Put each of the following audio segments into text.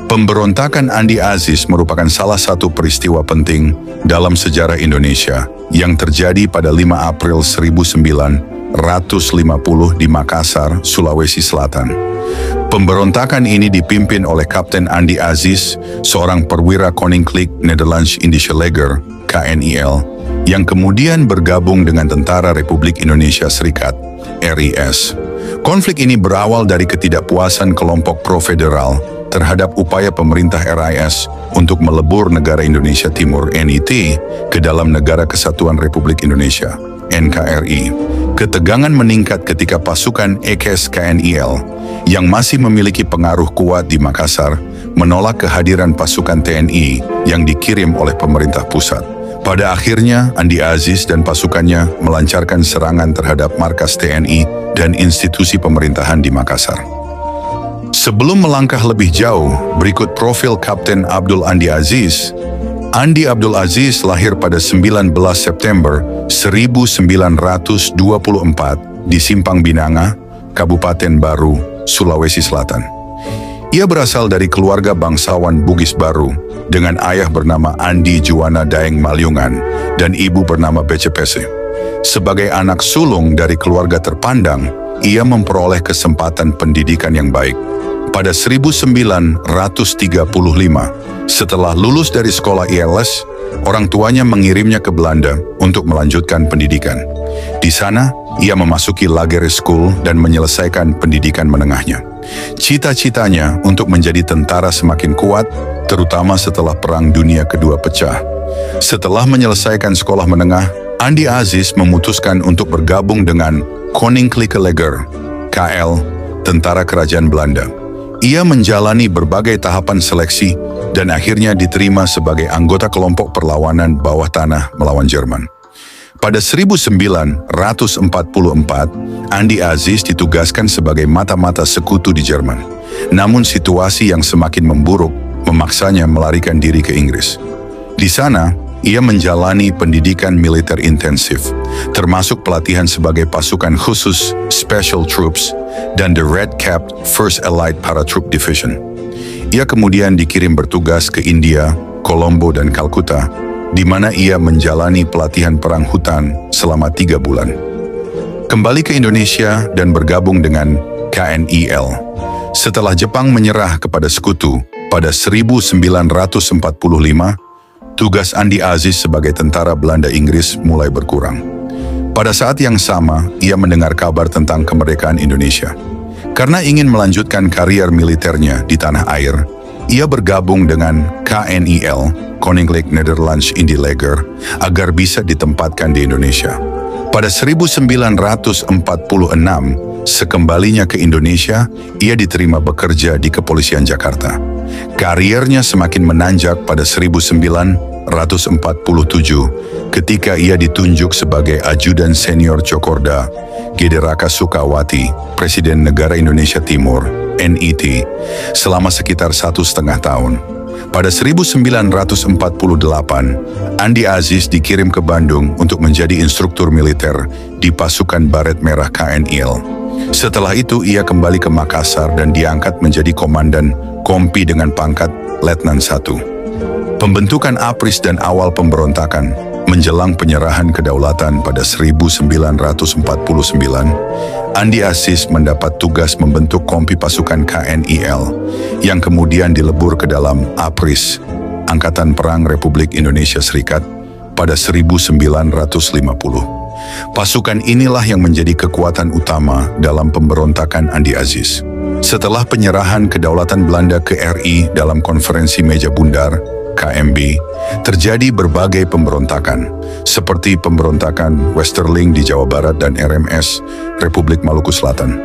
Pemberontakan Andi Aziz merupakan salah satu peristiwa penting dalam sejarah Indonesia yang terjadi pada 5 April 1950 di Makassar, Sulawesi Selatan. Pemberontakan ini dipimpin oleh Kapten Andi Aziz, seorang perwira Koninklijk Nederlands Indische Leger (KNIL), yang kemudian bergabung dengan Tentara Republik Indonesia Serikat (RIS). Konflik ini berawal dari ketidakpuasan kelompok pro-federal terhadap upaya pemerintah RIS untuk melebur negara Indonesia Timur (NIT) ke dalam Negara Kesatuan Republik Indonesia (NKRI). Ketegangan meningkat ketika pasukan EKS KNIL yang masih memiliki pengaruh kuat di Makassar menolak kehadiran pasukan TNI yang dikirim oleh pemerintah pusat. Pada akhirnya, Andi Aziz dan pasukannya melancarkan serangan terhadap markas TNI dan institusi pemerintahan di Makassar. Sebelum melangkah lebih jauh, berikut profil Kapten Abdul Andi Aziz. Andi Abdul Aziz lahir pada 19 September 1924 di Simpang Binanga, Kabupaten Baru, Sulawesi Selatan. Ia berasal dari keluarga bangsawan Bugis Baru dengan ayah bernama Andi Juwana Daeng Malyungan dan ibu bernama Becepese. Sebagai anak sulung dari keluarga terpandang, ia memperoleh kesempatan pendidikan yang baik. Pada 1935, setelah lulus dari sekolah ILS, orang tuanya mengirimnya ke Belanda untuk melanjutkan pendidikan. Di sana, ia memasuki Lagere School dan menyelesaikan pendidikan menengahnya. Cita-citanya untuk menjadi tentara semakin kuat, terutama setelah Perang Dunia Kedua pecah. Setelah menyelesaikan sekolah menengah, Andi Aziz memutuskan untuk bergabung dengan Koninklijke Leger, KL, Tentara Kerajaan Belanda. Ia menjalani berbagai tahapan seleksi dan akhirnya diterima sebagai anggota kelompok perlawanan bawah tanah melawan Jerman. Pada 1944, Andi Aziz ditugaskan sebagai mata-mata sekutu di Jerman. Namun situasi yang semakin memburuk memaksanya melarikan diri ke Inggris. Di sana, ia menjalani pendidikan militer intensif, termasuk pelatihan sebagai pasukan khusus Special Troops dan The Red Capped First Allied Paratroop Division. Ia kemudian dikirim bertugas ke India, Colombo dan Calcutta, di mana ia menjalani pelatihan perang hutan selama 3 bulan. Kembali ke Indonesia dan bergabung dengan KNIL. Setelah Jepang menyerah kepada sekutu pada 1945, tugas Andi Aziz sebagai tentara Belanda Inggris mulai berkurang. Pada saat yang sama, ia mendengar kabar tentang kemerdekaan Indonesia. Karena ingin melanjutkan karier militernya di tanah air, ia bergabung dengan KNIL, Koninklijk Nederlands Indische Leger, agar bisa ditempatkan di Indonesia. Pada 1946, sekembalinya ke Indonesia, ia diterima bekerja di Kepolisian Jakarta. Kariernya semakin menanjak pada 1947 ketika ia ditunjuk sebagai Ajudan Senior Cokorda Gederaka Sukawati, Presiden Negara Indonesia Timur, NIT, selama sekitar 1,5 tahun. Pada 1948, Andi Aziz dikirim ke Bandung untuk menjadi instruktur militer di pasukan Baret Merah KNIL. Setelah itu, ia kembali ke Makassar dan diangkat menjadi komandan kompi dengan pangkat Letnan 1. Pembentukan APRIS dan awal pemberontakan menjelang penyerahan kedaulatan pada 1949, Andi Aziz mendapat tugas membentuk kompi pasukan KNIL yang kemudian dilebur ke dalam APRIS, Angkatan Perang Republik Indonesia Serikat, pada 1950. Pasukan inilah yang menjadi kekuatan utama dalam pemberontakan Andi Aziz. Setelah penyerahan kedaulatan Belanda ke RI dalam konferensi Meja Bundar, KMB, terjadi berbagai pemberontakan, seperti pemberontakan Westerling di Jawa Barat dan RMS, Republik Maluku Selatan.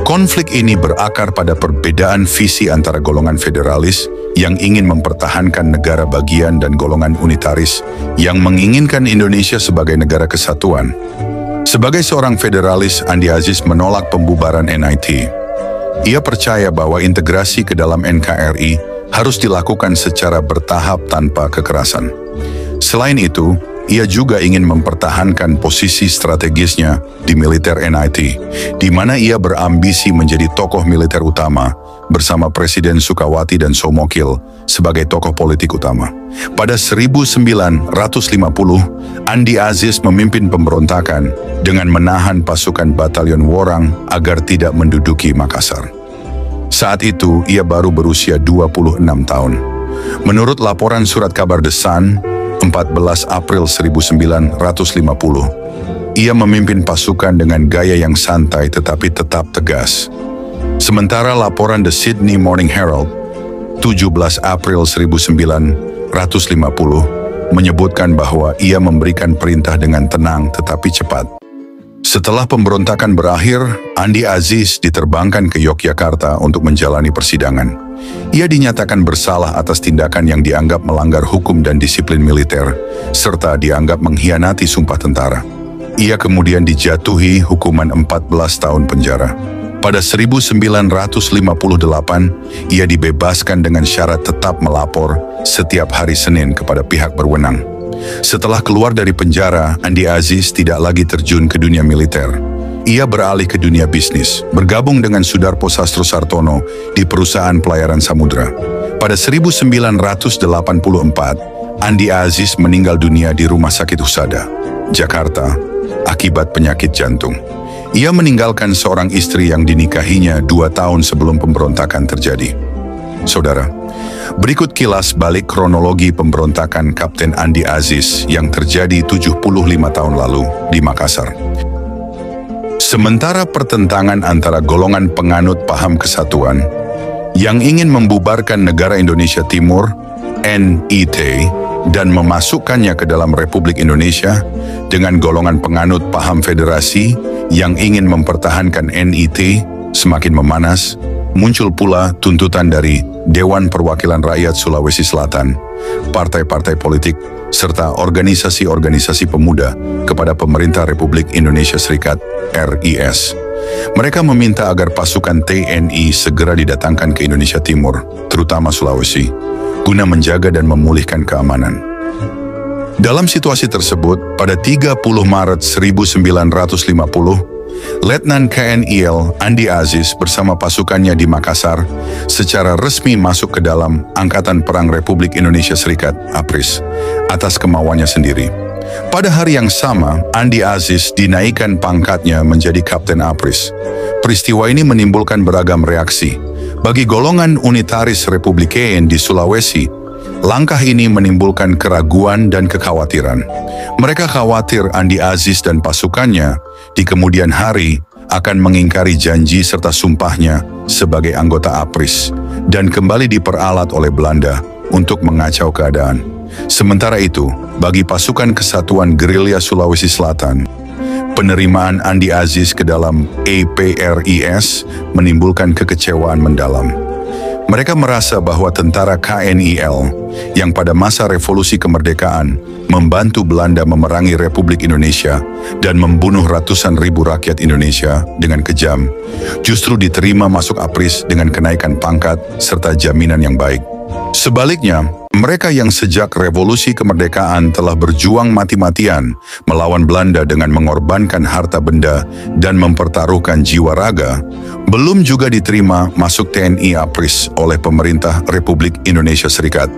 Konflik ini berakar pada perbedaan visi antara golongan federalis yang ingin mempertahankan negara bagian dan golongan unitaris yang menginginkan Indonesia sebagai negara kesatuan. Sebagai seorang federalis, Andi Aziz menolak pembubaran NIT. Ia percaya bahwa integrasi ke dalam NKRI harus dilakukan secara bertahap tanpa kekerasan. Selain itu, ia juga ingin mempertahankan posisi strategisnya di militer NIT, di mana ia berambisi menjadi tokoh militer utama bersama Presiden Sukawati dan Soemokil sebagai tokoh politik utama. Pada 1950, Andi Aziz memimpin pemberontakan dengan menahan pasukan Batalion Worang agar tidak menduduki Makassar. Saat itu, ia baru berusia 26 tahun. Menurut laporan surat kabar The Sun, 14 April 1950, ia memimpin pasukan dengan gaya yang santai tetapi tetap tegas. Sementara laporan The Sydney Morning Herald, 17 April 1950, menyebutkan bahwa ia memberikan perintah dengan tenang tetapi cepat. Setelah pemberontakan berakhir, Andi Aziz diterbangkan ke Yogyakarta untuk menjalani persidangan. Ia dinyatakan bersalah atas tindakan yang dianggap melanggar hukum dan disiplin militer, serta dianggap mengkhianati sumpah tentara. Ia kemudian dijatuhi hukuman 14 tahun penjara. Pada 1958, ia dibebaskan dengan syarat tetap melapor setiap hari Senin kepada pihak berwenang. Setelah keluar dari penjara, Andi Aziz tidak lagi terjun ke dunia militer. Ia beralih ke dunia bisnis, bergabung dengan Sudarpo Sastro Sartono di perusahaan pelayaran samudra. Pada 1984, Andi Aziz meninggal dunia di Rumah Sakit Husada, Jakarta, akibat penyakit jantung. Ia meninggalkan seorang istri yang dinikahinya 2 tahun sebelum pemberontakan terjadi. Saudara, berikut kilas balik kronologi pemberontakan Kapten Andi Aziz yang terjadi 75 tahun lalu di Makassar. Sementara pertentangan antara golongan penganut paham kesatuan yang ingin membubarkan negara Indonesia Timur, NIT, dan memasukkannya ke dalam Republik Indonesia dengan golongan penganut paham federasi yang ingin mempertahankan NIT semakin memanas, muncul pula tuntutan dari Dewan Perwakilan Rakyat Sulawesi Selatan, partai-partai politik, serta organisasi-organisasi pemuda kepada pemerintah Republik Indonesia Serikat, RIS. Mereka meminta agar pasukan TNI segera didatangkan ke Indonesia Timur, terutama Sulawesi, guna menjaga dan memulihkan keamanan. Dalam situasi tersebut, pada 30 Maret 1950, Letnan KNIL Andi Aziz bersama pasukannya di Makassar secara resmi masuk ke dalam Angkatan Perang Republik Indonesia Serikat, APRIS, atas kemauannya sendiri. Pada hari yang sama, Andi Aziz dinaikkan pangkatnya menjadi Kapten APRIS. Peristiwa ini menimbulkan beragam reaksi. Bagi golongan unitaris Republikan di Sulawesi, langkah ini menimbulkan keraguan dan kekhawatiran. Mereka khawatir Andi Aziz dan pasukannya di kemudian hari akan mengingkari janji serta sumpahnya sebagai anggota APRIS dan kembali diperalat oleh Belanda untuk mengacau keadaan. Sementara itu, bagi pasukan Kesatuan Gerilya Sulawesi Selatan, penerimaan Andi Aziz ke dalam APRIS menimbulkan kekecewaan mendalam. Mereka merasa bahwa tentara KNIL yang pada masa revolusi kemerdekaan membantu Belanda memerangi Republik Indonesia dan membunuh ratusan ribu rakyat Indonesia dengan kejam, justru diterima masuk APRIS dengan kenaikan pangkat serta jaminan yang baik. Sebaliknya, mereka yang sejak revolusi kemerdekaan telah berjuang mati-matian melawan Belanda dengan mengorbankan harta benda dan mempertaruhkan jiwa raga, belum juga diterima masuk TNI APRIS oleh pemerintah Republik Indonesia Serikat.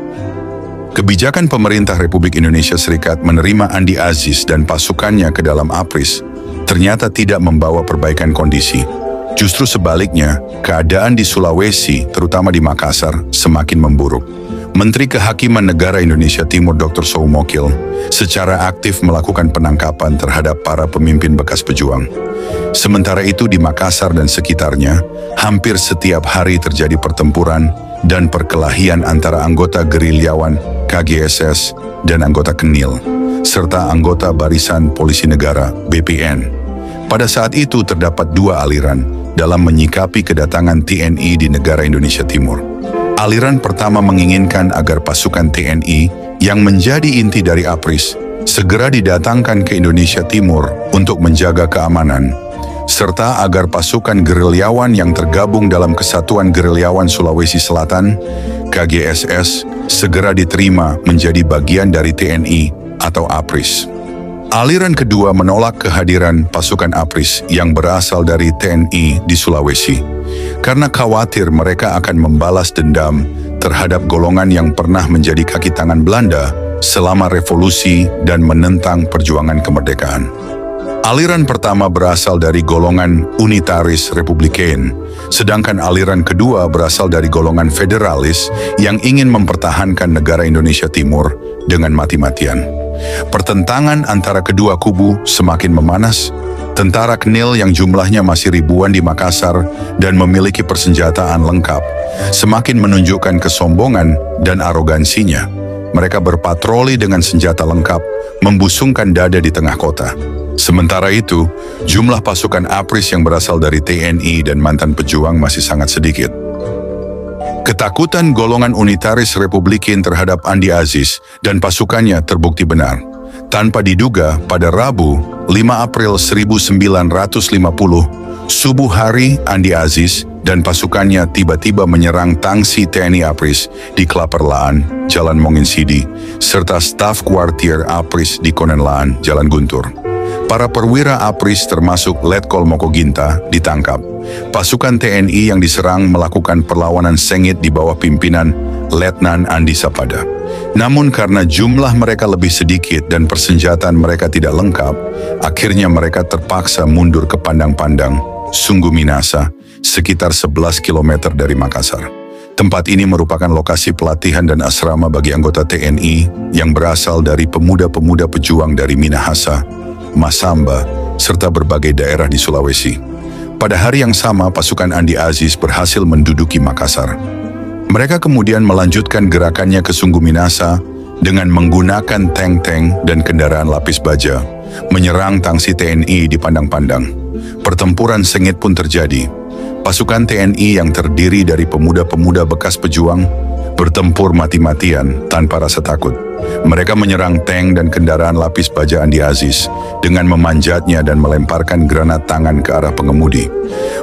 Kebijakan pemerintah Republik Indonesia Serikat menerima Andi Aziz dan pasukannya ke dalam APRIS ternyata tidak membawa perbaikan kondisi. Justru sebaliknya, keadaan di Sulawesi, terutama di Makassar, semakin memburuk. Menteri Kehakiman Negara Indonesia Timur Dr. Soemokil secara aktif melakukan penangkapan terhadap para pemimpin bekas pejuang. Sementara itu di Makassar dan sekitarnya, hampir setiap hari terjadi pertempuran dan perkelahian antara anggota gerilyawan KGSS dan anggota KNIL, serta anggota Barisan Polisi Negara BPN. Pada saat itu terdapat dua aliran dalam menyikapi kedatangan TNI di negara Indonesia Timur. Aliran pertama menginginkan agar pasukan TNI yang menjadi inti dari APRIS segera didatangkan ke Indonesia Timur untuk menjaga keamanan, serta agar pasukan gerilyawan yang tergabung dalam Kesatuan Gerilyawan Sulawesi Selatan, KGSS, segera diterima menjadi bagian dari TNI atau APRIS. Aliran kedua menolak kehadiran pasukan APRIS yang berasal dari TNI di Sulawesi, karena khawatir mereka akan membalas dendam terhadap golongan yang pernah menjadi kaki tangan Belanda selama revolusi dan menentang perjuangan kemerdekaan. Aliran pertama berasal dari golongan unitaris republikan, sedangkan aliran kedua berasal dari golongan federalis yang ingin mempertahankan negara Indonesia Timur dengan mati-matian. Pertentangan antara kedua kubu semakin memanas. Tentara KNIL yang jumlahnya masih ribuan di Makassar dan memiliki persenjataan lengkap semakin menunjukkan kesombongan dan arogansinya. Mereka berpatroli dengan senjata lengkap, membusungkan dada di tengah kota. Sementara itu, jumlah pasukan APRIS yang berasal dari TNI dan mantan pejuang masih sangat sedikit. Ketakutan golongan unitaris Republikan terhadap Andi Aziz dan pasukannya terbukti benar. Tanpa diduga, pada Rabu, 5 April 1950, subuh hari, Andi Aziz dan pasukannya tiba-tiba menyerang tangsi TNI APRIS di Klaperlaan, Jalan Monginsidi, serta staf kuartir APRIS di Konenlaan, Jalan Guntur. Para perwira APRIS termasuk Letkol Mokoginta ditangkap. Pasukan TNI yang diserang melakukan perlawanan sengit di bawah pimpinan Letnan Andi Sapada. Namun karena jumlah mereka lebih sedikit dan persenjataan mereka tidak lengkap, akhirnya mereka terpaksa mundur ke Pandang-Pandang, Sungguh Minasa, sekitar 11 km dari Makassar. Tempat ini merupakan lokasi pelatihan dan asrama bagi anggota TNI yang berasal dari pemuda-pemuda pejuang dari Minahasa, Masamba, serta berbagai daerah di Sulawesi. Pada hari yang sama, pasukan Andi Aziz berhasil menduduki Makassar. Mereka kemudian melanjutkan gerakannya ke Sungguh Minasa dengan menggunakan tank-tank dan kendaraan lapis baja, menyerang tangsi TNI di Pandang-Pandang. Pertempuran sengit pun terjadi. Pasukan TNI yang terdiri dari pemuda-pemuda bekas pejuang bertempur mati-matian tanpa rasa takut. Mereka menyerang tank dan kendaraan lapis baja Andi Aziz dengan memanjatnya dan melemparkan granat tangan ke arah pengemudi.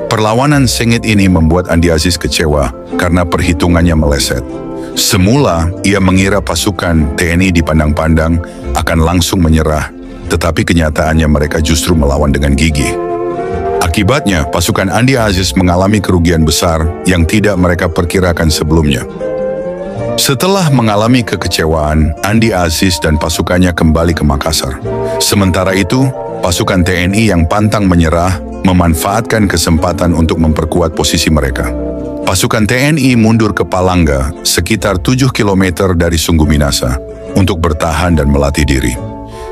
Perlawanan sengit ini membuat Andi Aziz kecewa karena perhitungannya meleset. Semula, ia mengira pasukan TNI di Pandang-Pandang akan langsung menyerah, tetapi kenyataannya mereka justru melawan dengan gigih. Akibatnya, pasukan Andi Aziz mengalami kerugian besar yang tidak mereka perkirakan sebelumnya. Setelah mengalami kekecewaan, Andi Aziz dan pasukannya kembali ke Makassar. Sementara itu, pasukan TNI yang pantang menyerah memanfaatkan kesempatan untuk memperkuat posisi mereka. Pasukan TNI mundur ke Palangga, sekitar 7 km dari Sungguh Minasa, untuk bertahan dan melatih diri.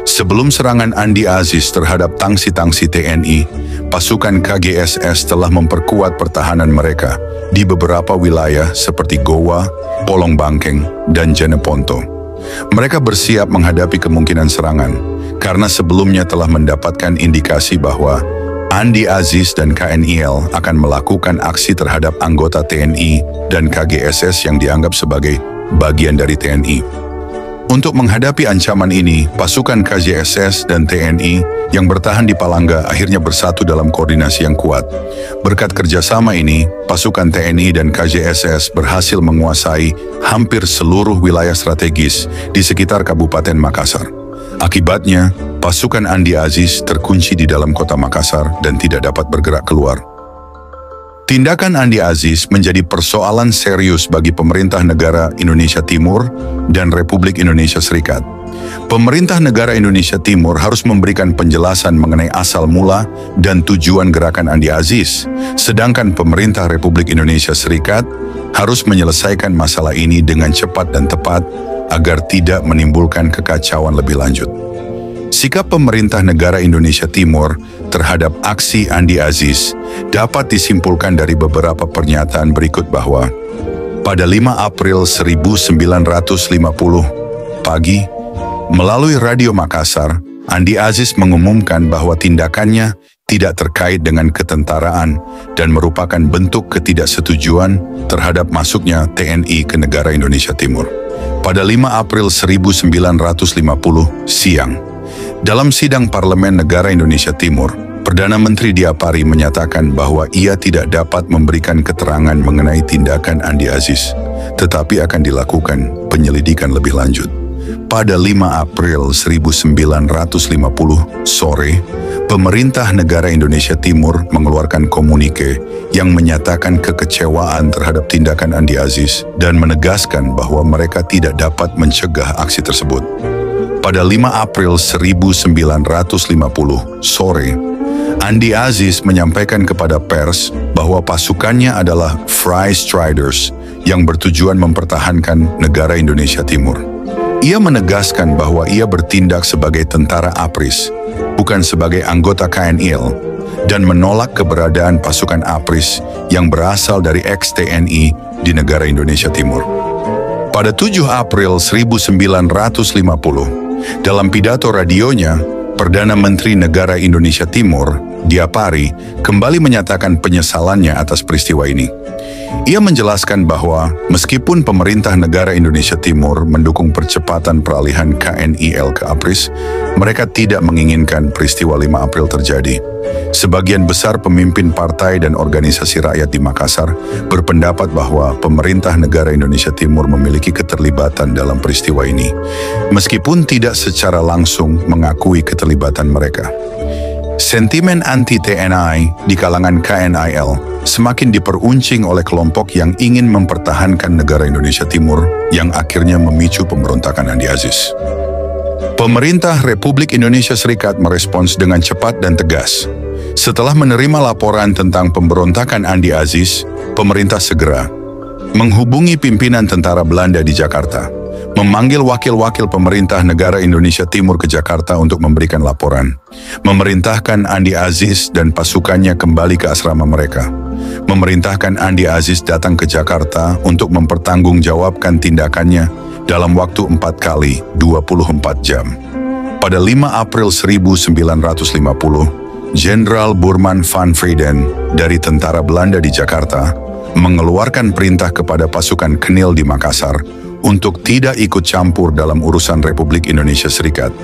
Sebelum serangan Andi Aziz terhadap tangsi-tangsi TNI, pasukan KGSS telah memperkuat pertahanan mereka di beberapa wilayah seperti Goa, Polong Bangkeng, dan Jeneponto. Mereka bersiap menghadapi kemungkinan serangan, karena sebelumnya telah mendapatkan indikasi bahwa Andi Aziz dan KNIL akan melakukan aksi terhadap anggota TNI dan KGSS yang dianggap sebagai bagian dari TNI. Untuk menghadapi ancaman ini, pasukan KJSS dan TNI yang bertahan di Palangga akhirnya bersatu dalam koordinasi yang kuat. Berkat kerjasama ini, pasukan TNI dan KJSS berhasil menguasai hampir seluruh wilayah strategis di sekitar Kabupaten Makassar. Akibatnya, pasukan Andi Aziz terkunci di dalam kota Makassar dan tidak dapat bergerak keluar. Tindakan Andi Aziz menjadi persoalan serius bagi pemerintah negara Indonesia Timur dan Republik Indonesia Serikat. Pemerintah negara Indonesia Timur harus memberikan penjelasan mengenai asal mula dan tujuan gerakan Andi Aziz, sedangkan pemerintah Republik Indonesia Serikat harus menyelesaikan masalah ini dengan cepat dan tepat agar tidak menimbulkan kekacauan lebih lanjut. Sikap pemerintah negara Indonesia Timur terhadap aksi Andi Aziz dapat disimpulkan dari beberapa pernyataan berikut bahwa pada 5 April 1950 pagi, melalui Radio Makassar, Andi Aziz mengumumkan bahwa tindakannya tidak terkait dengan ketentaraan dan merupakan bentuk ketidaksetujuan terhadap masuknya TNI ke negara Indonesia Timur. Pada 5 April 1950 siang, dalam sidang Parlemen Negara Indonesia Timur, Perdana Menteri Diapari menyatakan bahwa ia tidak dapat memberikan keterangan mengenai tindakan Andi Aziz, tetapi akan dilakukan penyelidikan lebih lanjut. pada 5 April 1950 sore, pemerintah negara Indonesia Timur mengeluarkan komunike yang menyatakan kekecewaan terhadap tindakan Andi Aziz dan menegaskan bahwa mereka tidak dapat mencegah aksi tersebut. Pada 5 April 1950 sore, Andi Aziz menyampaikan kepada pers bahwa pasukannya adalah Freistriders yang bertujuan mempertahankan negara Indonesia Timur. Ia menegaskan bahwa ia bertindak sebagai tentara APRIS, bukan sebagai anggota KNIL, dan menolak keberadaan pasukan APRIS yang berasal dari ex-TNI di negara Indonesia Timur. Pada 7 April 1950, dalam pidato radionya, Perdana Menteri Negara Indonesia Timur, Diapari, kembali menyatakan penyesalannya atas peristiwa ini. Ia menjelaskan bahwa meskipun pemerintah negara Indonesia Timur mendukung percepatan peralihan KNIL ke APRIS, mereka tidak menginginkan peristiwa 5 April terjadi. Sebagian besar pemimpin partai dan organisasi rakyat di Makassar berpendapat bahwa pemerintah negara Indonesia Timur memiliki keterlibatan dalam peristiwa ini, meskipun tidak secara langsung mengakui keterlibatan mereka. Sentimen anti-TNI di kalangan KNIL semakin diperuncing oleh kelompok yang ingin mempertahankan negara Indonesia Timur yang akhirnya memicu pemberontakan Andi Aziz. Pemerintah Republik Indonesia Serikat merespons dengan cepat dan tegas. Setelah menerima laporan tentang pemberontakan Andi Aziz, pemerintah segera menghubungi pimpinan tentara Belanda di Jakarta, memanggil wakil-wakil pemerintah negara Indonesia Timur ke Jakarta untuk memberikan laporan, memerintahkan Andi Aziz dan pasukannya kembali ke asrama mereka, memerintahkan Andi Aziz datang ke Jakarta untuk mempertanggungjawabkan tindakannya dalam waktu 4 kali 24 jam. Pada 5 April 1950, Jenderal Burman van Frieden dari tentara Belanda di Jakarta mengeluarkan perintah kepada pasukan KNIL di Makassar untuk tidak ikut campur dalam urusan Republik Indonesia Serikat.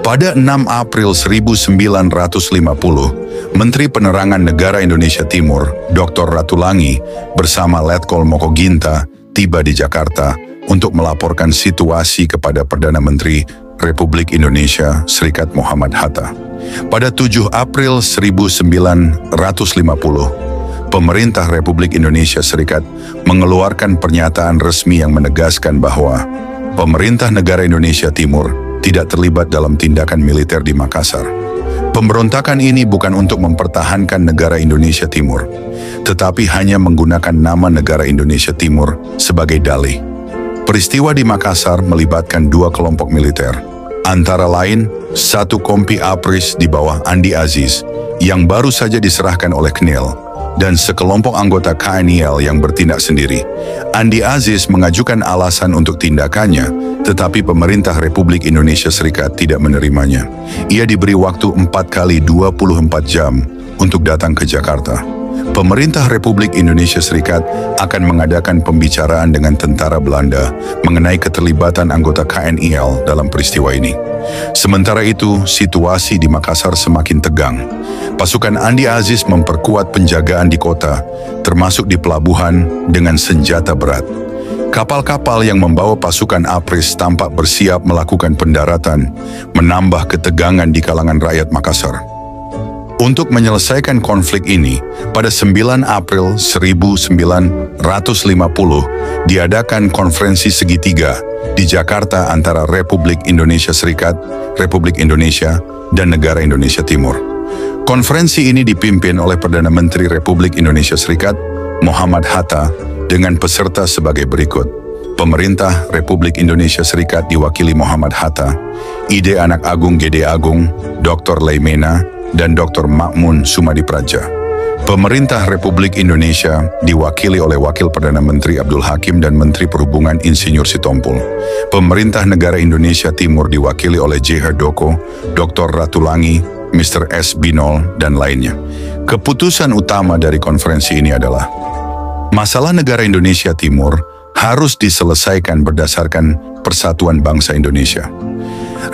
Pada 6 April 1950, Menteri Penerangan Negara Indonesia Timur, Dr. Ratulangi, bersama Letkol Mokoginta tiba di Jakarta untuk melaporkan situasi kepada Perdana Menteri Republik Indonesia Serikat Muhammad Hatta. Pada 7 April 1950, pemerintah Republik Indonesia Serikat mengeluarkan pernyataan resmi yang menegaskan bahwa pemerintah negara Indonesia Timur tidak terlibat dalam tindakan militer di Makassar. Pemberontakan ini bukan untuk mempertahankan negara Indonesia Timur, tetapi hanya menggunakan nama negara Indonesia Timur sebagai dalih. Peristiwa di Makassar melibatkan 2 kelompok militer, antara lain 1 kompi APRIS di bawah Andi Aziz yang baru saja diserahkan oleh KNIL, dan sekelompok anggota KNIL yang bertindak sendiri. Andi Aziz mengajukan alasan untuk tindakannya, tetapi pemerintah Republik Indonesia Serikat tidak menerimanya. Ia diberi waktu 4 kali 24 jam untuk datang ke Jakarta. Pemerintah Republik Indonesia Serikat akan mengadakan pembicaraan dengan tentara Belanda mengenai keterlibatan anggota KNIL dalam peristiwa ini. Sementara itu, situasi di Makassar semakin tegang. Pasukan Andi Aziz memperkuat penjagaan di kota, termasuk di pelabuhan, dengan senjata berat. Kapal-kapal yang membawa pasukan APRIS tampak bersiap melakukan pendaratan, menambah ketegangan di kalangan rakyat Makassar. Untuk menyelesaikan konflik ini, pada 9 April 1950 diadakan konferensi segitiga di Jakarta antara Republik Indonesia Serikat, Republik Indonesia, dan negara Indonesia Timur. Konferensi ini dipimpin oleh Perdana Menteri Republik Indonesia Serikat, Muhammad Hatta, dengan peserta sebagai berikut. Pemerintah Republik Indonesia Serikat diwakili Muhammad Hatta, Ide Anak Agung Gede Agung, Dr. Leimena, dan Dr. Ma'mun Sumadipraja. Pemerintah Republik Indonesia diwakili oleh Wakil Perdana Menteri Abdul Hakim dan Menteri Perhubungan Insinyur Sitompul. Pemerintah Negara Indonesia Timur diwakili oleh J. Herdoko, Dr. Ratulangi, Mr. S. Binol, dan lainnya. Keputusan utama dari konferensi ini adalah masalah negara Indonesia Timur harus diselesaikan berdasarkan persatuan bangsa Indonesia.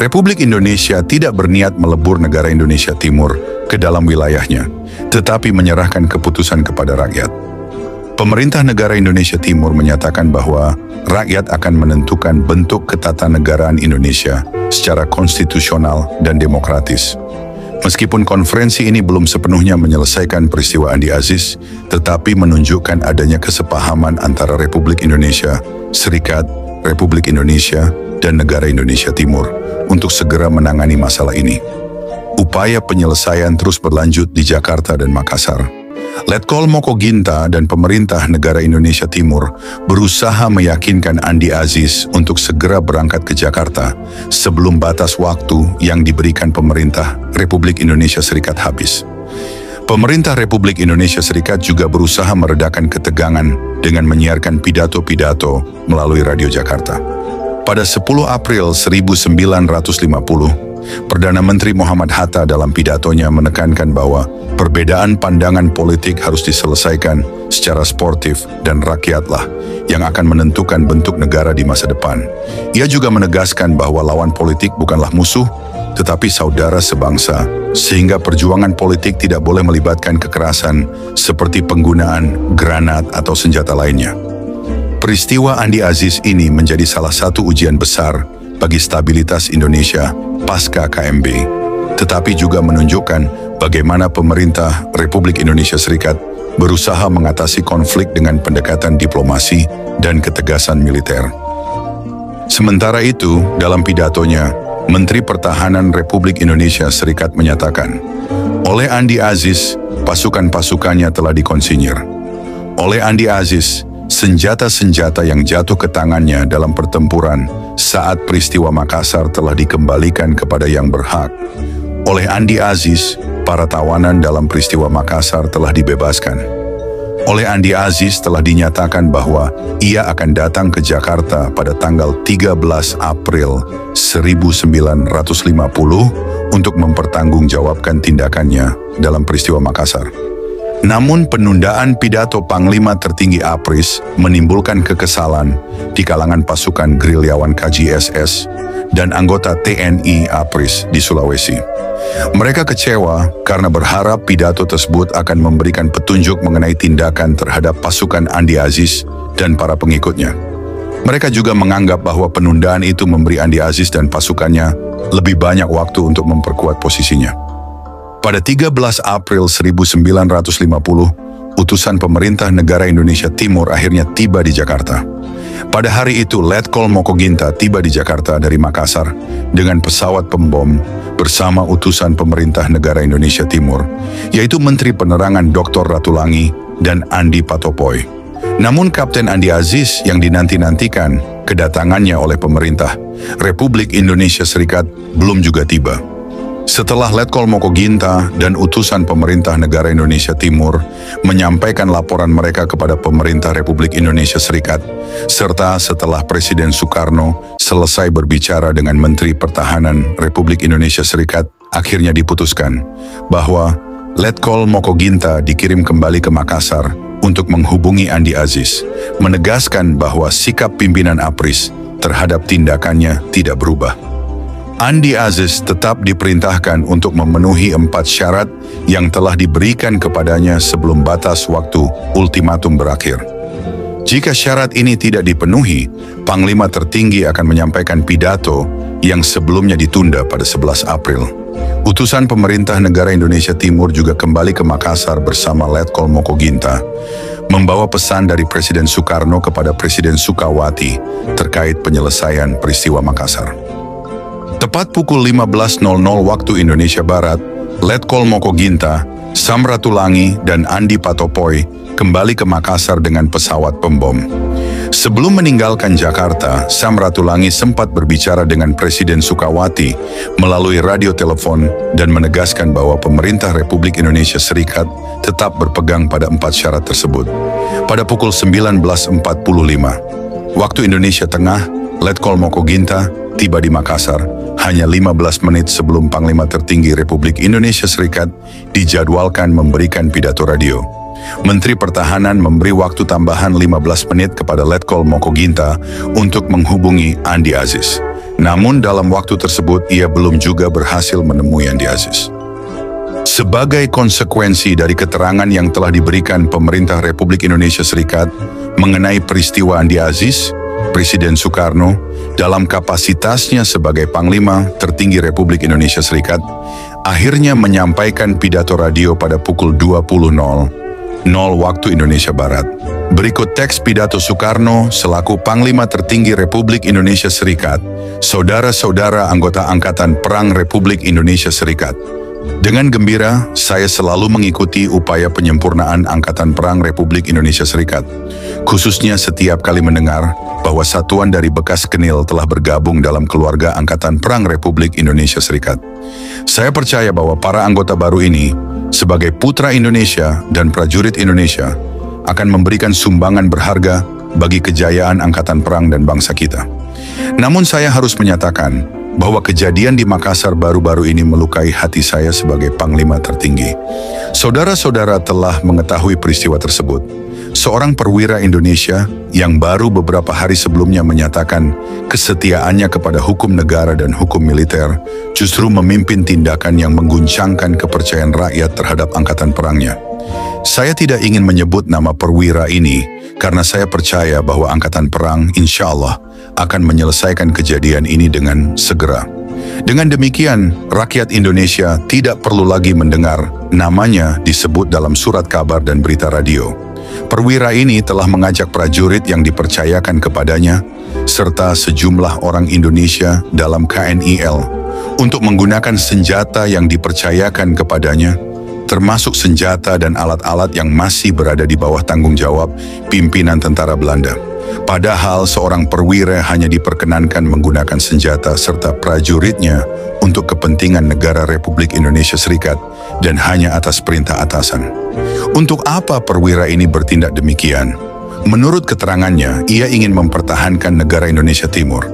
Republik Indonesia tidak berniat melebur negara Indonesia Timur ke dalam wilayahnya, tetapi menyerahkan keputusan kepada rakyat. Pemerintah negara Indonesia Timur menyatakan bahwa rakyat akan menentukan bentuk ketatanegaraan Indonesia secara konstitusional dan demokratis. Meskipun konferensi ini belum sepenuhnya menyelesaikan peristiwa Andi Aziz, tetapi menunjukkan adanya kesepahaman antara Republik Indonesia, Serikat, Republik Indonesia, dan negara Indonesia Timur untuk segera menangani masalah ini. Upaya penyelesaian terus berlanjut di Jakarta dan Makassar. Letkol Moko Ginta dan pemerintah negara Indonesia Timur berusaha meyakinkan Andi Aziz untuk segera berangkat ke Jakarta sebelum batas waktu yang diberikan pemerintah Republik Indonesia Serikat habis. Pemerintah Republik Indonesia Serikat juga berusaha meredakan ketegangan dengan menyiarkan pidato-pidato melalui Radio Jakarta. Pada 10 April 1950, Perdana Menteri Muhammad Hatta dalam pidatonya menekankan bahwa perbedaan pandangan politik harus diselesaikan secara sportif dan rakyatlah yang akan menentukan bentuk negara di masa depan. Ia juga menegaskan bahwa lawan politik bukanlah musuh, tetapi saudara sebangsa, sehingga perjuangan politik tidak boleh melibatkan kekerasan seperti penggunaan granat atau senjata lainnya. Peristiwa Andi Aziz ini menjadi salah satu ujian besar bagi stabilitas Indonesia pasca KMB, tetapi juga menunjukkan bagaimana pemerintah Republik Indonesia Serikat berusaha mengatasi konflik dengan pendekatan diplomasi dan ketegasan militer. Sementara itu, dalam pidatonya, Menteri Pertahanan Republik Indonesia Serikat menyatakan, oleh Andi Aziz, pasukan-pasukannya telah dikonsinyir. Oleh Andi Aziz, senjata-senjata yang jatuh ke tangannya dalam pertempuran saat peristiwa Makassar telah dikembalikan kepada yang berhak. Oleh Andi Aziz, para tawanan dalam peristiwa Makassar telah dibebaskan. Oleh Andi Aziz telah dinyatakan bahwa ia akan datang ke Jakarta pada tanggal 13 April 1950 untuk mempertanggungjawabkan tindakannya dalam peristiwa Makassar. Namun penundaan pidato Panglima Tertinggi APRIS menimbulkan kekesalan di kalangan pasukan gerilyawan KJSS dan anggota TNI APRIS di Sulawesi. Mereka kecewa karena berharap pidato tersebut akan memberikan petunjuk mengenai tindakan terhadap pasukan Andi Aziz dan para pengikutnya. Mereka juga menganggap bahwa penundaan itu memberi Andi Aziz dan pasukannya lebih banyak waktu untuk memperkuat posisinya. Pada 13 April 1950, utusan pemerintah negara Indonesia Timur akhirnya tiba di Jakarta. Pada hari itu, Letkol Moko Ginta tiba di Jakarta dari Makassar dengan pesawat pembom bersama utusan pemerintah negara Indonesia Timur, yaitu Menteri Penerangan Dr. Ratulangi dan Andi Patopoy. Namun Kapten Andi Aziz yang dinanti-nantikan kedatangannya oleh pemerintah Republik Indonesia Serikat belum juga tiba. Setelah Letkol Moko Ginta dan utusan pemerintah negara Indonesia Timur menyampaikan laporan mereka kepada pemerintah Republik Indonesia Serikat, serta setelah Presiden Soekarno selesai berbicara dengan Menteri Pertahanan Republik Indonesia Serikat, akhirnya diputuskan bahwa Letkol Moko Ginta dikirim kembali ke Makassar untuk menghubungi Andi Aziz, menegaskan bahwa sikap pimpinan APRIS terhadap tindakannya tidak berubah. Andi Aziz tetap diperintahkan untuk memenuhi 4 syarat yang telah diberikan kepadanya sebelum batas waktu ultimatum berakhir. Jika syarat ini tidak dipenuhi, Panglima Tertinggi akan menyampaikan pidato yang sebelumnya ditunda pada 11 April. Utusan pemerintah negara Indonesia Timur juga kembali ke Makassar bersama Letkol Moko Ginta, membawa pesan dari Presiden Soekarno kepada Presiden Sukawati terkait penyelesaian peristiwa Makassar. Tepat pukul 15.00 waktu Indonesia Barat, Letkol Moko Ginta, Sam Ratulangi, dan Andi Patopoy kembali ke Makassar dengan pesawat pembom. Sebelum meninggalkan Jakarta, Sam Ratulangi sempat berbicara dengan Presiden Sukawati melalui radio telepon dan menegaskan bahwa pemerintah Republik Indonesia Serikat tetap berpegang pada 4 syarat tersebut. Pada pukul 19.45, waktu Indonesia Tengah, Letkol Moko Ginta tiba di Makassar hanya 15 menit sebelum Panglima Tertinggi Republik Indonesia Serikat dijadwalkan memberikan pidato radio. Menteri Pertahanan memberi waktu tambahan 15 menit kepada Letkol Moko Ginta untuk menghubungi Andi Aziz. Namun dalam waktu tersebut ia belum juga berhasil menemui Andi Aziz. Sebagai konsekuensi dari keterangan yang telah diberikan pemerintah Republik Indonesia Serikat mengenai peristiwa Andi Aziz, Presiden Soekarno dalam kapasitasnya sebagai Panglima tertinggi Republik Indonesia Serikat akhirnya menyampaikan pidato radio pada pukul 20.00 waktu Indonesia Barat. Berikut teks pidato Soekarno selaku Panglima tertinggi Republik Indonesia Serikat, saudara-saudara anggota Angkatan Perang Republik Indonesia Serikat. Dengan gembira, saya selalu mengikuti upaya penyempurnaan Angkatan Perang Republik Indonesia Serikat, khususnya setiap kali mendengar bahwa satuan dari bekas Kenil telah bergabung dalam keluarga Angkatan Perang Republik Indonesia Serikat. Saya percaya bahwa para anggota baru ini, sebagai putra Indonesia dan prajurit Indonesia, akan memberikan sumbangan berharga bagi kejayaan Angkatan Perang dan bangsa kita. Namun saya harus menyatakan bahwa kejadian di Makassar baru-baru ini melukai hati saya sebagai Panglima tertinggi. Saudara-saudara telah mengetahui peristiwa tersebut. Seorang perwira Indonesia yang baru beberapa hari sebelumnya menyatakan kesetiaannya kepada hukum negara dan hukum militer justru memimpin tindakan yang mengguncangkan kepercayaan rakyat terhadap angkatan perangnya. Saya tidak ingin menyebut nama perwira ini karena saya percaya bahwa angkatan perang insya Allah akan menyelesaikan kejadian ini dengan segera. Dengan demikian, rakyat Indonesia tidak perlu lagi mendengar namanya disebut dalam surat kabar dan berita radio. Perwira ini telah mengajak prajurit yang dipercayakan kepadanya, serta sejumlah orang Indonesia dalam KNIL, untuk menggunakan senjata yang dipercayakan kepadanya, termasuk senjata dan alat-alat yang masih berada di bawah tanggung jawab pimpinan tentara Belanda. Padahal seorang perwira hanya diperkenankan menggunakan senjata serta prajuritnya untuk kepentingan negara Republik Indonesia Serikat dan hanya atas perintah atasan. Untuk apa perwira ini bertindak demikian? Menurut keterangannya, ia ingin mempertahankan negara Indonesia Timur.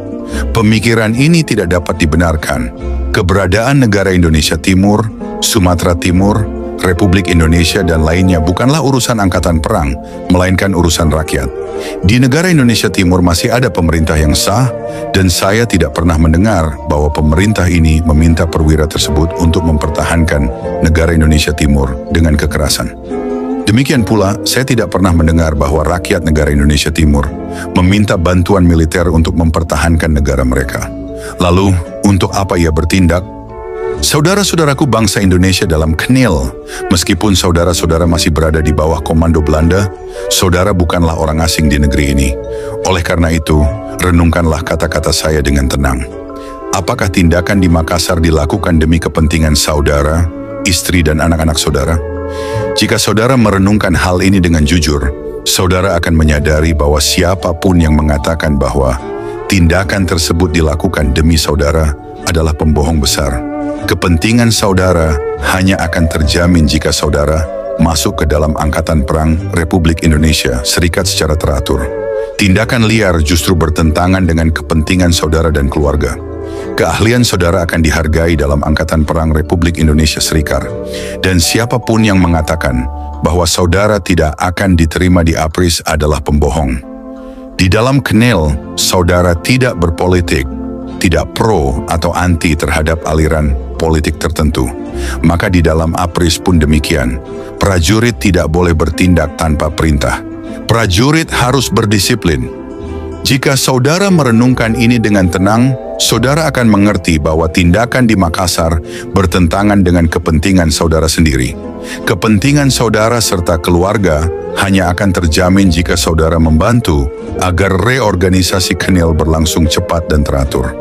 Pemikiran ini tidak dapat dibenarkan. Keberadaan negara Indonesia Timur, Sumatera Timur, Republik Indonesia dan lainnya bukanlah urusan angkatan perang, melainkan urusan rakyat. Di negara Indonesia Timur masih ada pemerintah yang sah, dan saya tidak pernah mendengar bahwa pemerintah ini meminta perwira tersebut untuk mempertahankan negara Indonesia Timur dengan kekerasan. Demikian pula, saya tidak pernah mendengar bahwa rakyat negara Indonesia Timur meminta bantuan militer untuk mempertahankan negara mereka. Lalu, untuk apa ia bertindak? Saudara-saudaraku bangsa Indonesia dalam Kenil, meskipun saudara-saudara masih berada di bawah komando Belanda, saudara bukanlah orang asing di negeri ini. Oleh karena itu, renungkanlah kata-kata saya dengan tenang. Apakah tindakan di Makassar dilakukan demi kepentingan saudara, istri dan anak-anak saudara? Jika saudara merenungkan hal ini dengan jujur, saudara akan menyadari bahwa siapapun yang mengatakan bahwa tindakan tersebut dilakukan demi saudara adalah pembohong besar. Kepentingan saudara hanya akan terjamin jika saudara masuk ke dalam Angkatan Perang Republik Indonesia Serikat secara teratur. Tindakan liar justru bertentangan dengan kepentingan saudara dan keluarga. Keahlian saudara akan dihargai dalam Angkatan Perang Republik Indonesia Serikat. Dan siapapun yang mengatakan bahwa saudara tidak akan diterima di APRIS adalah pembohong. Di dalam Kenil, saudara tidak berpolitik, tidak pro atau anti terhadap aliran politik tertentu. Maka di dalam APRIS pun demikian. Prajurit tidak boleh bertindak tanpa perintah. Prajurit harus berdisiplin. Jika saudara merenungkan ini dengan tenang, saudara akan mengerti bahwa tindakan di Makassar bertentangan dengan kepentingan saudara sendiri. Kepentingan saudara serta keluarga hanya akan terjamin jika saudara membantu agar reorganisasi Kenil berlangsung cepat dan teratur.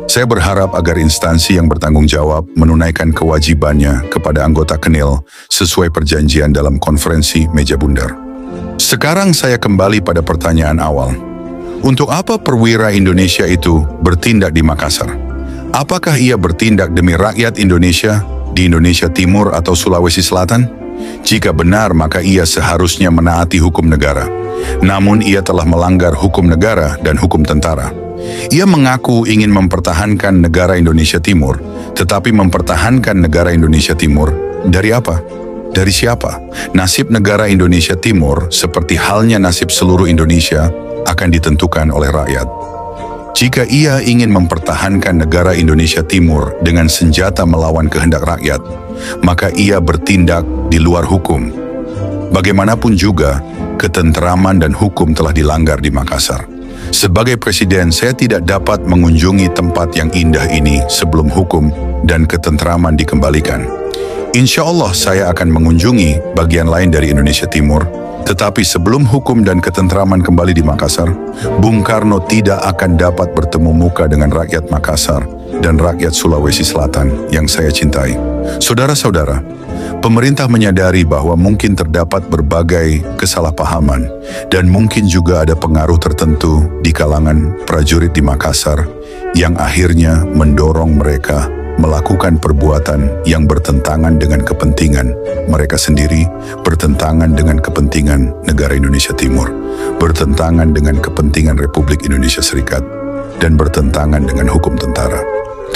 Saya berharap agar instansi yang bertanggung jawab menunaikan kewajibannya kepada anggota Kenil sesuai perjanjian dalam konferensi meja bundar. Sekarang saya kembali pada pertanyaan awal. Untuk apa perwira Indonesia itu bertindak di Makassar? Apakah ia bertindak demi rakyat Indonesia di Indonesia Timur atau Sulawesi Selatan? Jika benar, maka ia seharusnya menaati hukum negara. Namun ia telah melanggar hukum negara dan hukum tentara. Ia mengaku ingin mempertahankan negara Indonesia Timur, tetapi mempertahankan negara Indonesia Timur dari apa? Dari siapa? Nasib negara Indonesia Timur, seperti halnya nasib seluruh Indonesia, akan ditentukan oleh rakyat. Jika ia ingin mempertahankan negara Indonesia Timur dengan senjata melawan kehendak rakyat, maka ia bertindak di luar hukum. Bagaimanapun juga, ketentraman dan hukum telah dilanggar di Makassar. Sebagai presiden, saya tidak dapat mengunjungi tempat yang indah ini sebelum hukum dan ketentraman dikembalikan. Insya Allah saya akan mengunjungi bagian lain dari Indonesia Timur, tetapi sebelum hukum dan ketentraman kembali di Makassar, Bung Karno tidak akan dapat bertemu muka dengan rakyat Makassar dan rakyat Sulawesi Selatan yang saya cintai. Saudara-saudara, pemerintah menyadari bahwa mungkin terdapat berbagai kesalahpahaman dan mungkin juga ada pengaruh tertentu di kalangan prajurit di Makassar yang akhirnya mendorong mereka melakukan perbuatan yang bertentangan dengan kepentingan mereka sendiri, bertentangan dengan kepentingan negara Indonesia Timur, bertentangan dengan kepentingan Republik Indonesia Serikat, dan bertentangan dengan hukum tentara.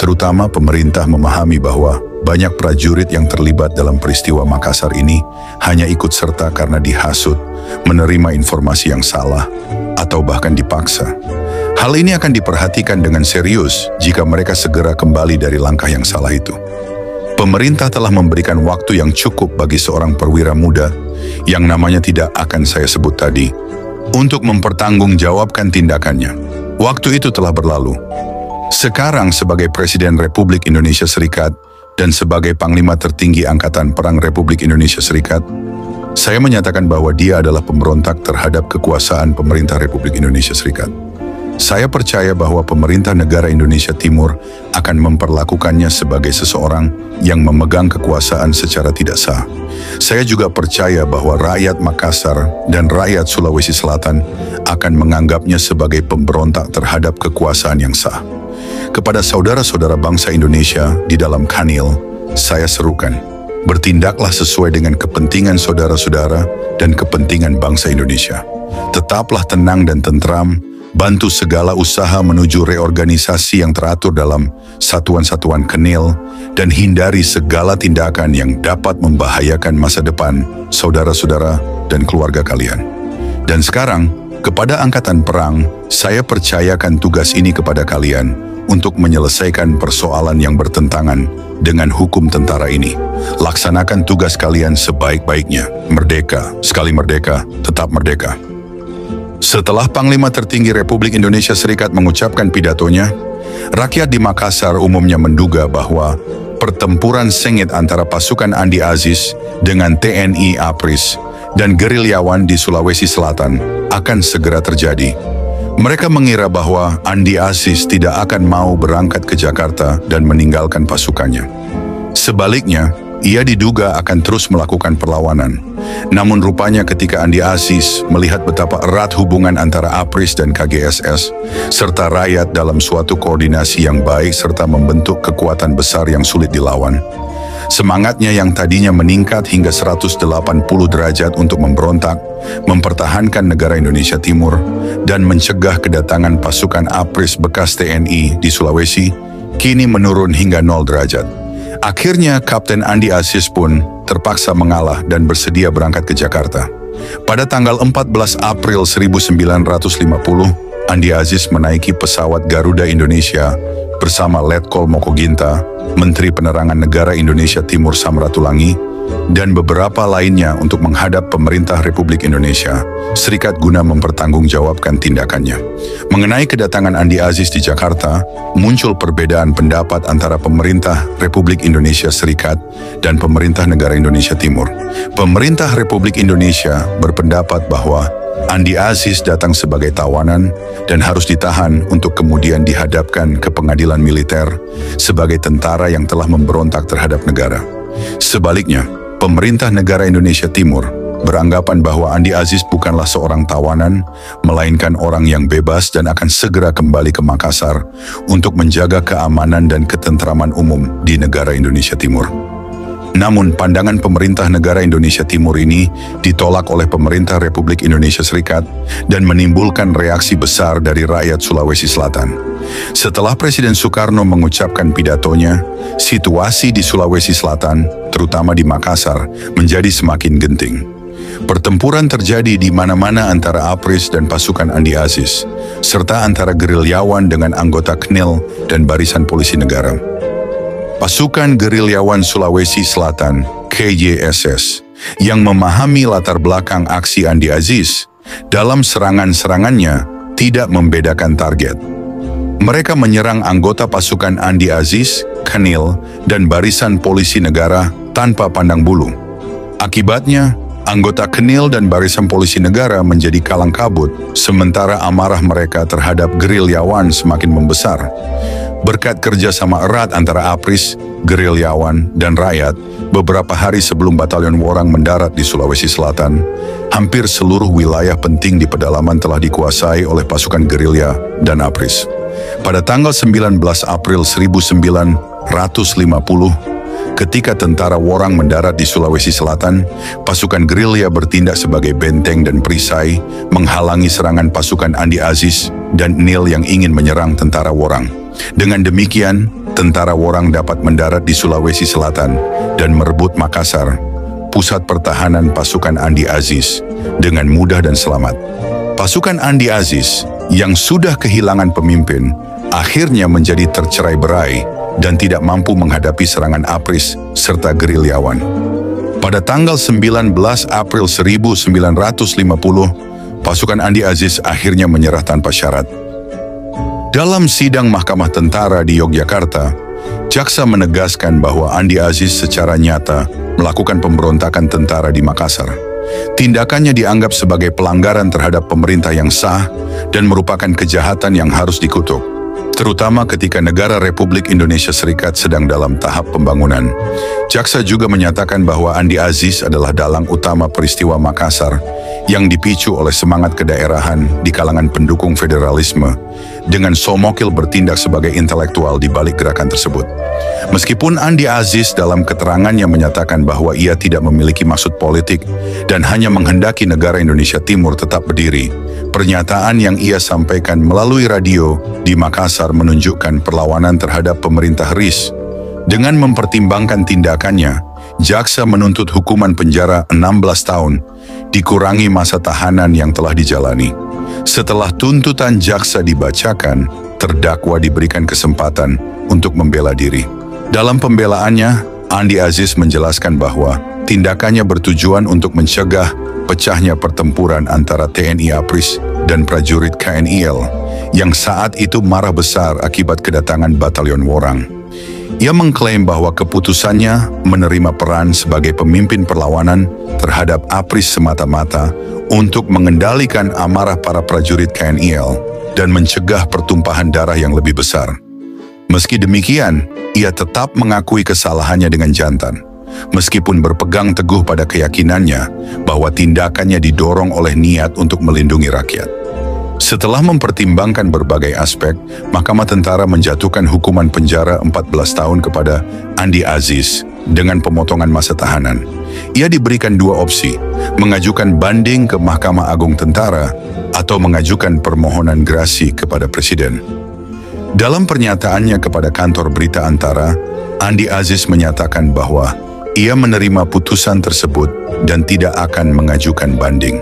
Terutama pemerintah memahami bahwa banyak prajurit yang terlibat dalam peristiwa Makassar ini hanya ikut serta karena dihasut, menerima informasi yang salah, atau bahkan dipaksa. Hal ini akan diperhatikan dengan serius jika mereka segera kembali dari langkah yang salah itu. Pemerintah telah memberikan waktu yang cukup bagi seorang perwira muda yang namanya tidak akan saya sebut tadi untuk mempertanggungjawabkan tindakannya. Waktu itu telah berlalu. Sekarang sebagai Presiden Republik Indonesia Serikat dan sebagai Panglima Tertinggi Angkatan Perang Republik Indonesia Serikat, saya menyatakan bahwa dia adalah pemberontak terhadap kekuasaan pemerintah Republik Indonesia Serikat. Saya percaya bahwa pemerintah negara Indonesia Timur akan memperlakukannya sebagai seseorang yang memegang kekuasaan secara tidak sah. Saya juga percaya bahwa rakyat Makassar dan rakyat Sulawesi Selatan akan menganggapnya sebagai pemberontak terhadap kekuasaan yang sah. Kepada saudara-saudara bangsa Indonesia di dalam Kanil, saya serukan, bertindaklah sesuai dengan kepentingan saudara-saudara dan kepentingan bangsa Indonesia. Tetaplah tenang dan tentram, bantu segala usaha menuju reorganisasi yang teratur dalam satuan-satuan Kanil, dan hindari segala tindakan yang dapat membahayakan masa depan saudara-saudara dan keluarga kalian. Dan sekarang, kepada Angkatan Perang, saya percayakan tugas ini kepada kalian untuk menyelesaikan persoalan yang bertentangan dengan hukum tentara ini. Laksanakan tugas kalian sebaik-baiknya. Merdeka, sekali merdeka, tetap merdeka. Setelah Panglima Tertinggi Republik Indonesia Serikat mengucapkan pidatonya, rakyat di Makassar umumnya menduga bahwa pertempuran sengit antara pasukan Andi Aziz dengan TNI APRIS dan gerilyawan di Sulawesi Selatan akan segera terjadi. Mereka mengira bahwa Andi Aziz tidak akan mau berangkat ke Jakarta dan meninggalkan pasukannya. Sebaliknya, ia diduga akan terus melakukan perlawanan. Namun rupanya ketika Andi Aziz melihat betapa erat hubungan antara APRIS dan KGSS, serta rakyat dalam suatu koordinasi yang baik serta membentuk kekuatan besar yang sulit dilawan, semangatnya yang tadinya meningkat hingga 180 derajat untuk memberontak, mempertahankan negara Indonesia Timur, dan mencegah kedatangan pasukan APRIS bekas TNI di Sulawesi, kini menurun hingga 0 derajat. Akhirnya Kapten Andi Aziz pun terpaksa mengalah dan bersedia berangkat ke Jakarta. Pada tanggal 14 April 1950, Andi Aziz menaiki pesawat Garuda Indonesia bersama Letkol Mokoginta, Menteri Penerangan Negara Indonesia Timur Samratulangi, dan beberapa lainnya untuk menghadap pemerintah Republik Indonesia Serikat guna mempertanggungjawabkan tindakannya. Mengenai kedatangan Andi Aziz di Jakarta, muncul perbedaan pendapat antara pemerintah Republik Indonesia Serikat dan pemerintah negara Indonesia Timur. Pemerintah Republik Indonesia berpendapat bahwa Andi Aziz datang sebagai tawanan dan harus ditahan untuk kemudian dihadapkan ke pengadilan militer sebagai tentara yang telah memberontak terhadap negara. Sebaliknya, pemerintah negara Indonesia Timur beranggapan bahwa Andi Aziz bukanlah seorang tawanan, melainkan orang yang bebas dan akan segera kembali ke Makassar untuk menjaga keamanan dan ketentraman umum di negara Indonesia Timur. Namun pandangan pemerintah negara Indonesia Timur ini ditolak oleh pemerintah Republik Indonesia Serikat dan menimbulkan reaksi besar dari rakyat Sulawesi Selatan. Setelah Presiden Soekarno mengucapkan pidatonya, situasi di Sulawesi Selatan, terutama di Makassar, menjadi semakin genting. Pertempuran terjadi di mana-mana antara APRIS dan pasukan Andi Aziz, serta antara gerilyawan dengan anggota KNIL dan barisan polisi negara. pasukan gerilyawan Sulawesi Selatan, KJSS, yang memahami latar belakang aksi Andi Aziz, dalam serangan-serangannya tidak membedakan target. Mereka menyerang anggota pasukan Andi Aziz, Kanil, dan barisan polisi negara tanpa pandang bulu. Akibatnya, anggota Kanil dan barisan polisi negara menjadi kalang kabut, sementara amarah mereka terhadap gerilyawan semakin membesar. Berkat kerjasama erat antara APRIS, gerilyawan, dan rakyat, beberapa hari sebelum batalion Worang mendarat di Sulawesi Selatan, hampir seluruh wilayah penting di pedalaman telah dikuasai oleh pasukan gerilya dan APRIS. Pada tanggal 19 April 1950, ketika tentara Worang mendarat di Sulawesi Selatan, pasukan gerilya bertindak sebagai benteng dan perisai, menghalangi serangan pasukan Andi Aziz dan Nil yang ingin menyerang tentara Worang. Dengan demikian, tentara Worang dapat mendarat di Sulawesi Selatan dan merebut Makassar, pusat pertahanan pasukan Andi Aziz, dengan mudah dan selamat. Pasukan Andi Aziz yang sudah kehilangan pemimpin akhirnya menjadi tercerai-berai dan tidak mampu menghadapi serangan APRIS serta gerilyawan. Pada tanggal 19 April 1950, pasukan Andi Aziz akhirnya menyerah tanpa syarat. Dalam sidang Mahkamah Tentara di Yogyakarta, jaksa menegaskan bahwa Andi Aziz secara nyata melakukan pemberontakan tentara di Makassar. Tindakannya dianggap sebagai pelanggaran terhadap pemerintah yang sah dan merupakan kejahatan yang harus dikutuk, terutama ketika negara Republik Indonesia Serikat sedang dalam tahap pembangunan. Jaksa juga menyatakan bahwa Andi Aziz adalah dalang utama peristiwa Makassar yang dipicu oleh semangat kedaerahan di kalangan pendukung federalisme, dengan Somokil bertindak sebagai intelektual di balik gerakan tersebut. Meskipun Andi Aziz dalam keterangannya menyatakan bahwa ia tidak memiliki maksud politik dan hanya menghendaki negara Indonesia Timur tetap berdiri, pernyataan yang ia sampaikan melalui radio di Makassar menunjukkan perlawanan terhadap pemerintah RIS. Dengan mempertimbangkan tindakannya, jaksa menuntut hukuman penjara 16 tahun, dikurangi masa tahanan yang telah dijalani. Setelah tuntutan jaksa dibacakan, terdakwa diberikan kesempatan untuk membela diri. Dalam pembelaannya, Andi Aziz menjelaskan bahwa tindakannya bertujuan untuk mencegah pecahnya pertempuran antara TNI APRIS dan prajurit KNIL yang saat itu marah besar akibat kedatangan batalion Worang. Ia mengklaim bahwa keputusannya menerima peran sebagai pemimpin perlawanan terhadap APRIS semata-mata untuk mengendalikan amarah para prajurit KNIL dan mencegah pertumpahan darah yang lebih besar. Meski demikian, ia tetap mengakui kesalahannya dengan jantan, meskipun berpegang teguh pada keyakinannya bahwa tindakannya didorong oleh niat untuk melindungi rakyat. Setelah mempertimbangkan berbagai aspek, Mahkamah Tentara menjatuhkan hukuman penjara 14 tahun kepada Andi Aziz dengan pemotongan masa tahanan. Ia diberikan dua opsi, mengajukan banding ke Mahkamah Agung Tentara atau mengajukan permohonan grasi kepada Presiden. Dalam pernyataannya kepada kantor berita Antara, Andi Aziz menyatakan bahwa ia menerima putusan tersebut dan tidak akan mengajukan banding.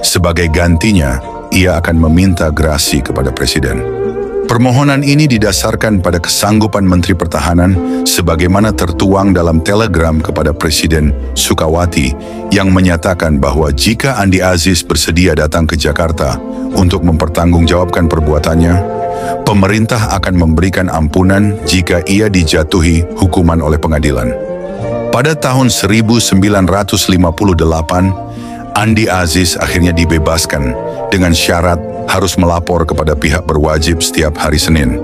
Sebagai gantinya, ia akan meminta grasi kepada Presiden. Permohonan ini didasarkan pada kesanggupan Menteri Pertahanan sebagaimana tertuang dalam telegram kepada Presiden Sukawati yang menyatakan bahwa jika Andi Aziz bersedia datang ke Jakarta untuk mempertanggungjawabkan perbuatannya, pemerintah akan memberikan ampunan jika ia dijatuhi hukuman oleh pengadilan. Pada tahun 1958, Andi Aziz akhirnya dibebaskan dengan syarat harus melapor kepada pihak berwajib setiap hari Senin.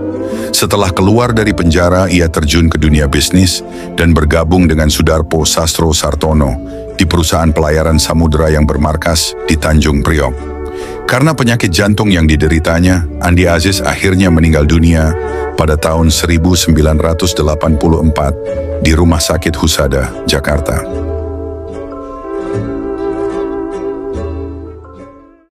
Setelah keluar dari penjara, ia terjun ke dunia bisnis dan bergabung dengan Sudarpo Sastro Sartono di perusahaan pelayaran samudera yang bermarkas di Tanjung Priok. Karena penyakit jantung yang dideritanya, Andi Aziz akhirnya meninggal dunia pada tahun 1984 di Rumah Sakit Husada, Jakarta.